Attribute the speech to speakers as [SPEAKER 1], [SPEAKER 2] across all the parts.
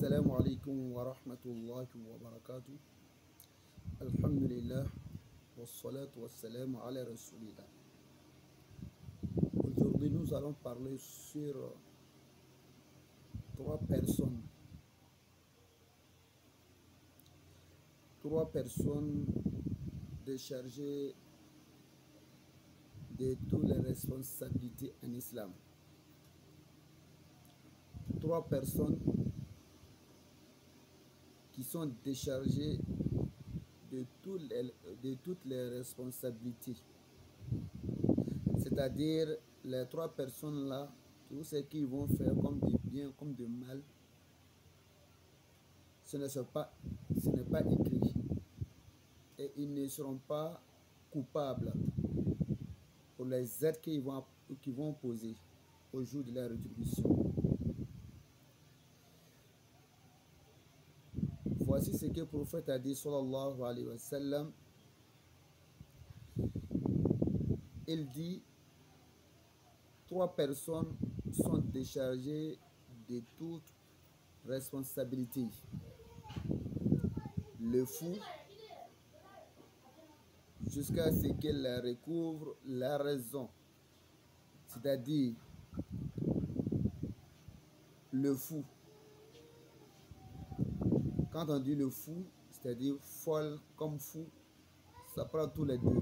[SPEAKER 1] Assalamu alaikum wa rahmatullahi wa barakatuh. Alhamdulillah, wa salatu wa salam ala rasulillah. Aujourd'hui, nous allons parler sur trois personnes. Trois personnes déchargées de toutes les responsabilités en islam. Trois personnes qui sont déchargées de toutes les responsabilités. C'est-à-dire, les trois personnes-là, tout ce qu'ils vont faire comme du bien, comme du mal, ce n'est pas écrit. Et ils ne seront pas coupables pour les aides qu'ils vont poser au jour de la rétribution. Voici ce que le prophète a dit, sallallahu alayhi wa sallam. Il dit, trois personnes sont déchargées de toute responsabilité. Le fou, jusqu'à ce qu'il recouvre la raison. C'est-à-dire, le fou. Quand on dit le fou, c'est-à-dire folle comme fou, ça prend tous les deux.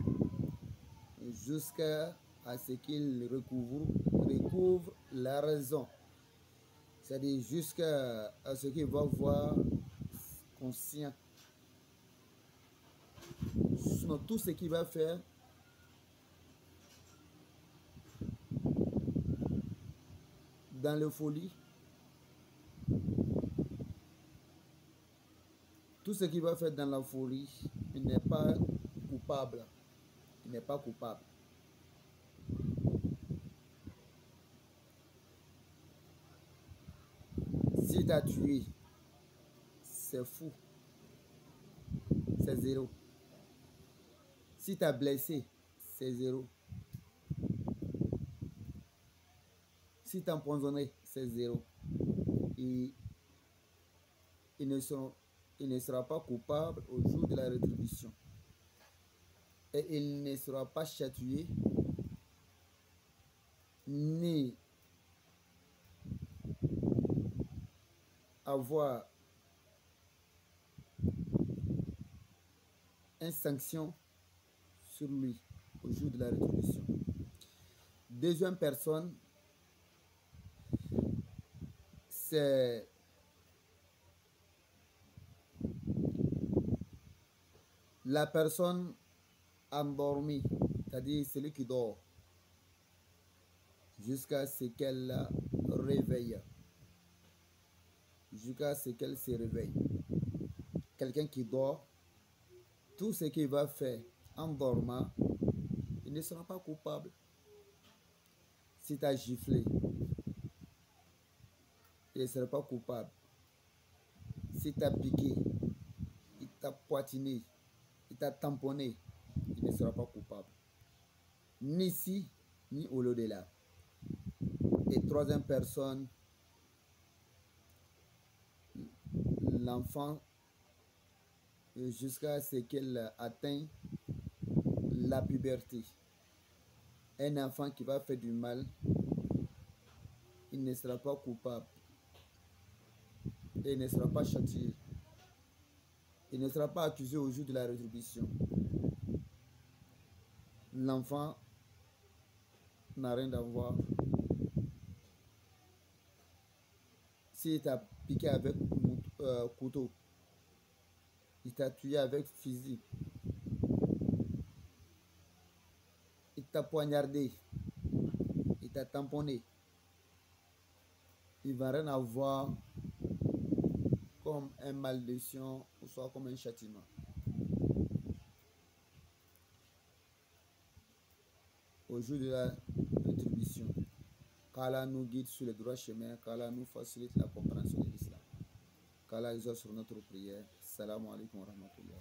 [SPEAKER 1] Jusqu'à ce qu'il recouvre la raison. C'est-à-dire jusqu'à ce qu'il va voir conscient. Sinon, tout ce qu'il va faire, dans la folie, tout ce qu'il va faire dans la folie, il n'est pas coupable. Il n'est pas coupable. Si tu as tué, c'est fou. C'est zéro. Si tu as blessé, c'est zéro. Si tu as empoisonné, c'est zéro. Et il ne sera pas coupable au jour de la rétribution. Et il ne sera pas châtié, ni avoir une sanction sur lui au jour de la rétribution. Deuxième personne, c'est la personne endormie, c'est-à-dire celui qui dort, jusqu'à ce qu'elle la réveille. Jusqu'à ce qu'elle se réveille. Quelqu'un qui dort, tout ce qu'il va faire en dormant, il ne sera pas coupable. Si tu as giflé, il ne sera pas coupable. Si tu as piqué, il t'a poitiné, il t'a tamponné, il ne sera pas coupable. Ni ici, ni au-delà. Et troisième personne, l'enfant, jusqu'à ce qu'il atteigne la puberté. Un enfant qui va faire du mal, il ne sera pas coupable. Et il ne sera pas châtié. Il ne sera pas accusé au jour de la rétribution. L'enfant n'a rien à voir. S'il t'a piqué avec couteau, il t'a tué avec fusil, il t'a poignardé, il t'a tamponné, il ne va rien avoir comme un malédiction ou soit comme un châtiment. Au jour de la rétribution, qu'Allah nous guide sur le droit chemin, qu'Allah nous facilite la compréhension de l'islam, qu'Allah exauce sur notre prière. Salam alaikum wa rahmatullah.